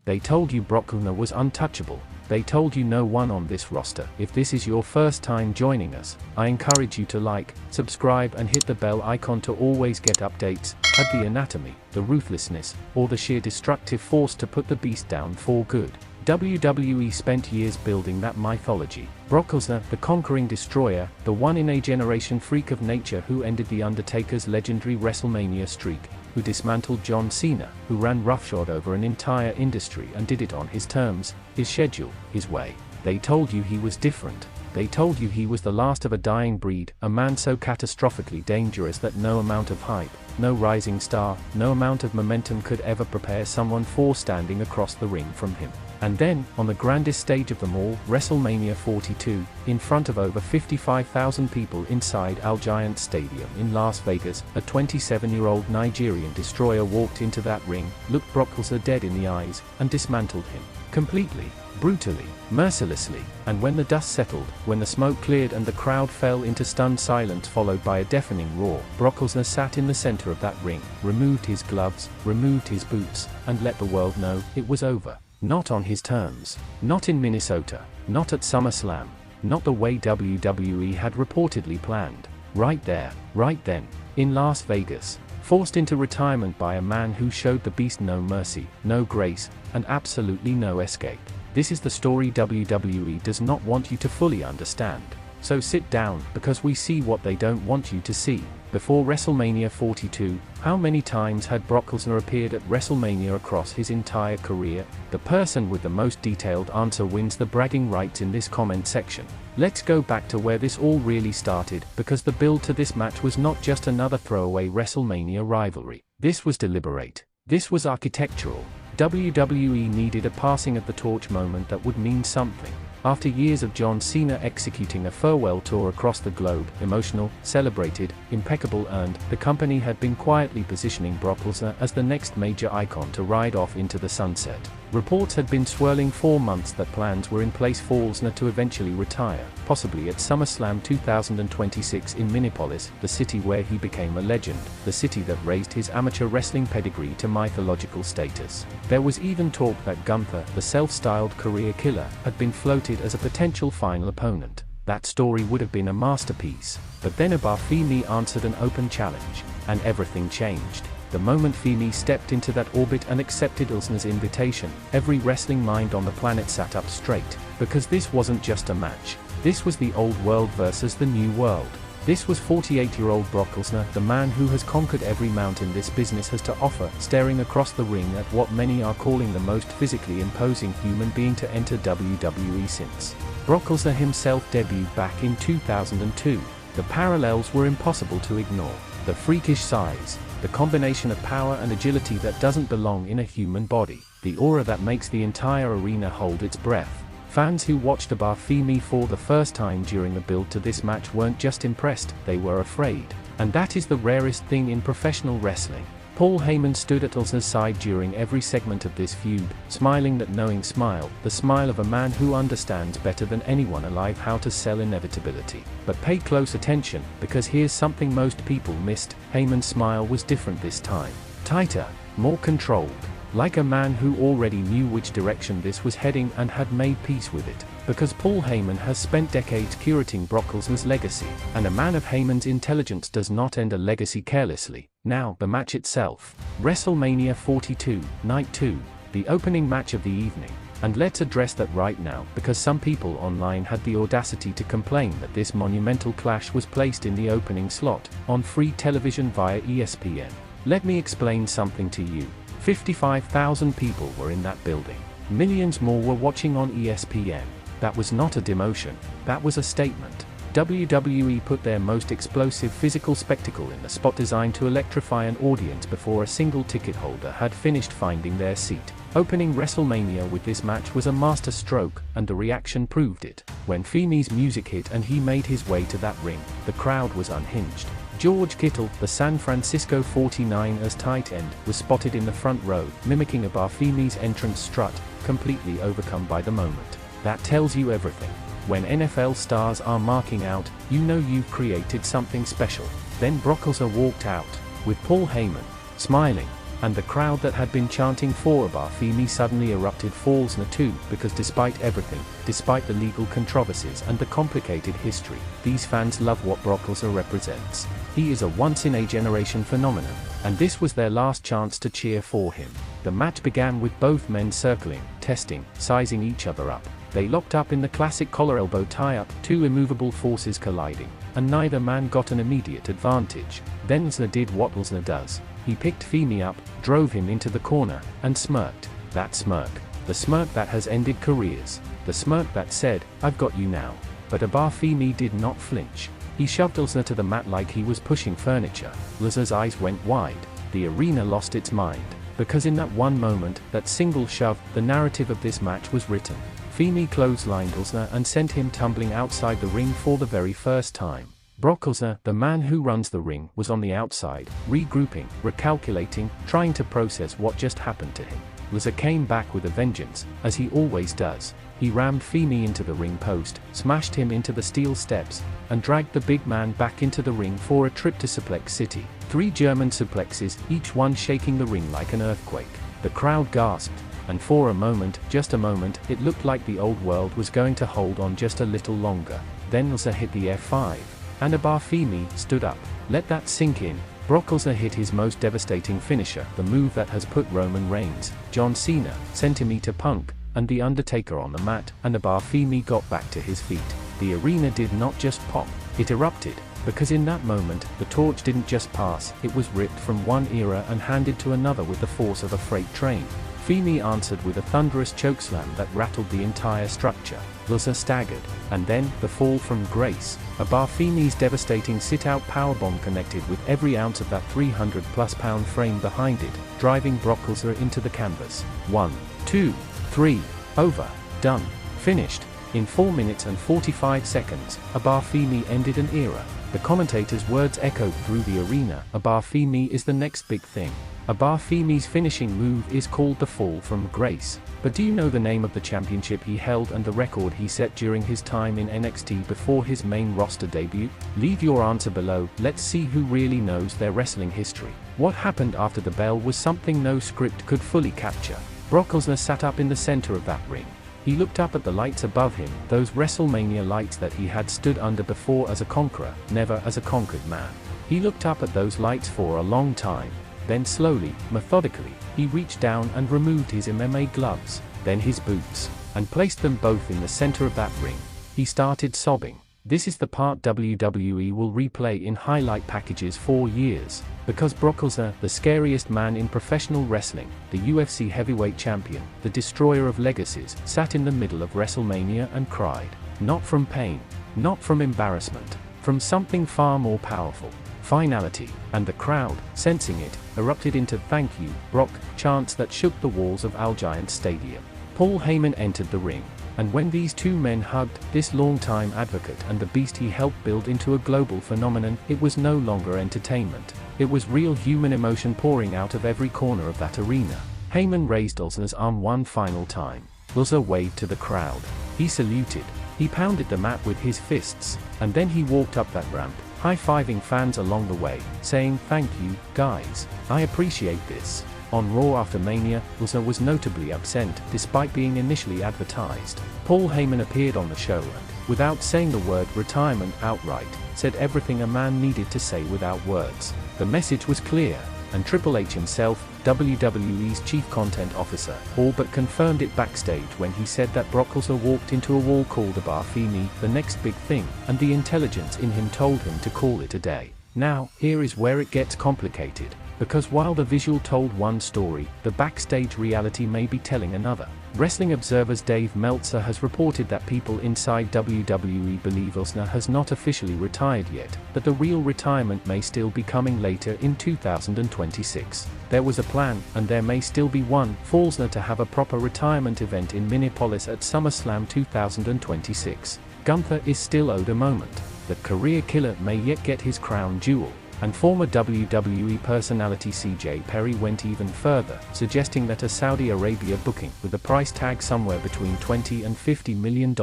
They told you Brock Lesnar was untouchable. They told you no one on this roster. If this is your first time joining us, I encourage you to like, subscribe and hit the bell icon to always get updates. Had the anatomy, the ruthlessness, or the sheer destructive force to put the beast down for good. WWE spent years building that mythology. Brock Lesnar, the conquering destroyer, the one-in-a-generation freak of nature who ended The Undertaker's legendary WrestleMania streak, who dismantled John Cena, who ran roughshod over an entire industry and did it on his terms, his schedule, his way. They told you he was different. They told you he was the last of a dying breed, a man so catastrophically dangerous that no amount of hype, no rising star, no amount of momentum could ever prepare someone for standing across the ring from him. And then, on the grandest stage of them all, WrestleMania 42, in front of over 55,000 people inside Allegiant Stadium in Las Vegas, a 27-year-old Nigerian destroyer walked into that ring, looked Brock Lesnar dead in the eyes, and dismantled him. Completely, brutally, mercilessly. And when the dust settled, when the smoke cleared and the crowd fell into stunned silence followed by a deafening roar, Brock Lesnar sat in the center of that ring, removed his gloves, removed his boots, and let the world know it was over. Not on his terms. Not in Minnesota. Not at SummerSlam. Not the way WWE had reportedly planned. Right there, right then, in Las Vegas. Forced into retirement by a man who showed the beast no mercy, no grace, and absolutely no escape. This is the story WWE does not want you to fully understand. So sit down, because we see what they don't want you to see. Before WrestleMania 42, how many times had Brock Lesnar appeared at WrestleMania across his entire career? The person with the most detailed answer wins the bragging rights in this comment section. Let's go back to where this all really started, because the build to this match was not just another throwaway WrestleMania rivalry. This was deliberate. This was architectural. WWE needed a passing of the torch moment that would mean something. After years of John Cena executing a farewell tour across the globe, emotional, celebrated, impeccable earned, the company had been quietly positioning Brock Lesnar as the next major icon to ride off into the sunset. Reports had been swirling for months that plans were in place for Lesnar to eventually retire, possibly at SummerSlam 2026 in Minneapolis, the city where he became a legend, the city that raised his amateur wrestling pedigree to mythological status. There was even talk that Gunther, the self-styled career killer, had been floated as a potential final opponent. That story would have been a masterpiece. But then Oba Femi answered an open challenge, and everything changed. The moment Femi stepped into that orbit and accepted Lesnar's invitation, every wrestling mind on the planet sat up straight, because this wasn't just a match. This was the old world versus the new world. This was 48-year-old Brock Lesnar, the man who has conquered every mountain this business has to offer, staring across the ring at what many are calling the most physically imposing human being to enter WWE since Brock Lesnar himself debuted back in 2002. The parallels were impossible to ignore. The freakish size, the combination of power and agility that doesn't belong in a human body, the aura that makes the entire arena hold its breath. Fans who watched Oba Femi for the first time during the build to this match weren't just impressed, they were afraid. And that is the rarest thing in professional wrestling. Paul Heyman stood at Lesnar's side during every segment of this feud, smiling that knowing smile, the smile of a man who understands better than anyone alive how to sell inevitability. But pay close attention, because here's something most people missed. Heyman's smile was different this time. Tighter, more controlled. Like a man who already knew which direction this was heading and had made peace with it. Because Paul Heyman has spent decades curating Brock Lesnar's legacy, and a man of Heyman's intelligence does not end a legacy carelessly. Now, the match itself. WrestleMania 42, Night 2, the opening match of the evening. And let's address that right now, because some people online had the audacity to complain that this monumental clash was placed in the opening slot, on free television via ESPN. Let me explain something to you. 55,000 people were in that building. Millions more were watching on ESPN. That was not a demotion, that was a statement. WWE put their most explosive physical spectacle in the spot designed to electrify an audience before a single ticket holder had finished finding their seat. Opening WrestleMania with this match was a master stroke, and the reaction proved it. When Femi's music hit and he made his way to that ring, the crowd was unhinged. George Kittle, the San Francisco 49ers tight end, was spotted in the front row, mimicking Oba Femi's entrance strut, completely overcome by the moment. That tells you everything. When NFL stars are marking out, you know you've created something special. Then Brock Lesnar walked out, with Paul Heyman, smiling, And the crowd that had been chanting for Oba Femi suddenly erupted for Lesnar too, because despite everything, despite the legal controversies and the complicated history, these fans love what Brock Lesnar represents. He is a once-in-a-generation phenomenon, and this was their last chance to cheer for him. The match began with both men circling, testing, sizing each other up. They locked up in the classic collar-elbow tie-up, two immovable forces colliding, and neither man got an immediate advantage. Then Lesnar did what Lesnar does. He picked Femi up, drove him into the corner, and smirked. That smirk. The smirk that has ended careers. The smirk that said, "I've got you now." But Oba Femi did not flinch. He shoved Lesnar to the mat like he was pushing furniture. Lesnar's eyes went wide. The arena lost its mind. Because in that one moment, that single shove, the narrative of this match was written. Femi clotheslined Lesnar and sent him tumbling outside the ring for the very first time. Brock Lesnar, the man who runs the ring, was on the outside, regrouping, recalculating, trying to process what just happened to him. Lesnar came back with a vengeance, as he always does. He rammed Femi into the ring post, smashed him into the steel steps, and dragged the big man back into the ring for a trip to Suplex City. 3 German suplexes, each one shaking the ring like an earthquake. The crowd gasped, and for a moment, just a moment, it looked like the old world was going to hold on just a little longer. Then Lesnar hit the F5. And Oba Femi stood up. Let that sink in. Brock Lesnar hit his most devastating finisher, the move that has put Roman Reigns, John Cena, Centimeter Punk, and The Undertaker on the mat, and Oba Femi got back to his feet. The arena did not just pop, it erupted, because in that moment, the torch didn't just pass, it was ripped from one era and handed to another with the force of a freight train. Femi answered with a thunderous chokeslam that rattled the entire structure. Lesnar staggered, and then, the fall from grace. Oba Femi's devastating sit-out powerbomb connected with every ounce of that 300+ pound frame behind it, driving Brock Lesnar into the canvas. 1, 2, 3, over, done, finished. In 4 minutes and 45 seconds, Oba Femi ended an era. The commentator's words echoed through the arena. Oba Femi is the next big thing. Oba Femi's finishing move is called the Fall from Grace. But do you know the name of the championship he held and the record he set during his time in NXT before his main roster debut? Leave your answer below. Let's see who really knows their wrestling history. What happened after the bell was something no script could fully capture. Brock Lesnar sat up in the center of that ring. He looked up at the lights above him, those WrestleMania lights that he had stood under before as a conqueror, never as a conquered man. He looked up at those lights for a long time. Then slowly, methodically, he reached down and removed his MMA gloves, then his boots, and placed them both in the center of that ring. He started sobbing. This is the part WWE will replay in highlight packages for years, because Brock Lesnar, the scariest man in professional wrestling, the UFC heavyweight champion, the destroyer of legacies, sat in the middle of WrestleMania and cried. Not from pain, not from embarrassment, from something far more powerful. Finality, and the crowd, sensing it, erupted into "Thank you, Brock" chants that shook the walls of Allegiant Stadium. Paul Heyman entered the ring, and when these two men hugged, this longtime advocate and the beast he helped build into a global phenomenon, it was no longer entertainment. It was real human emotion pouring out of every corner of that arena. Heyman raised Lesnar's arm one final time. Lesnar waved to the crowd. He saluted. He pounded the mat with his fists, and then he walked up that ramp, high-fiving fans along the way, saying, "Thank you, guys. I appreciate this." On Raw after Mania, Lesnar was notably absent, despite being initially advertised. Paul Heyman appeared on the show and, without saying the word retirement outright, said everything a man needed to say without words. The message was clear, and Triple H himself, WWE's chief content officer, all but confirmed it backstage when he said that Brock Lesnar walked into a wall called Oba Femi, the next big thing, and the intelligence in him told him to call it a day. Now, here is where it gets complicated, because while the visual told one story, the backstage reality may be telling another. Wrestling Observer's Dave Meltzer has reported that people inside WWE believe Lesnar has not officially retired yet, that the real retirement may still be coming later in 2026. There was a plan, and there may still be one, for Lesnar to have a proper retirement event in Minneapolis at SummerSlam 2026. Gunther is still owed a moment. The career killer may yet get his crown jewel. And former WWE personality CJ Perry went even further, suggesting that a Saudi Arabia booking with a price tag somewhere between $20 and $50 million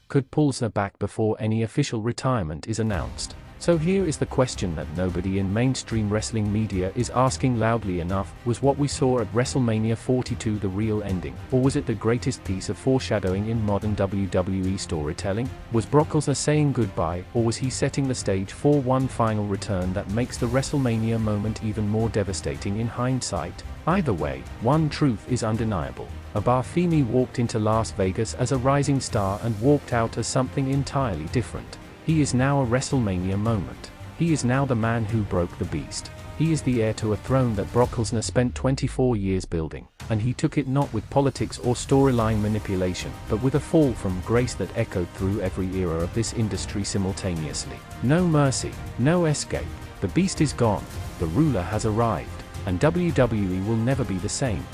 could pull Lesnar back before any official retirement is announced. So here is the question that nobody in mainstream wrestling media is asking loudly enough: was what we saw at WrestleMania 42 the real ending, or was it the greatest piece of foreshadowing in modern WWE storytelling? Was Brock Lesnar saying goodbye, or was he setting the stage for one final return that makes the WrestleMania moment even more devastating in hindsight? Either way, one truth is undeniable: Oba Femi walked into Las Vegas as a rising star and walked out as something entirely different. He is now a WrestleMania moment. He is now the man who broke the beast. He is the heir to a throne that Brock Lesnar spent 24 years building, and he took it not with politics or storyline manipulation, but with a fall from grace that echoed through every era of this industry simultaneously. No mercy, no escape. The beast is gone, the ruler has arrived, and WWE will never be the same.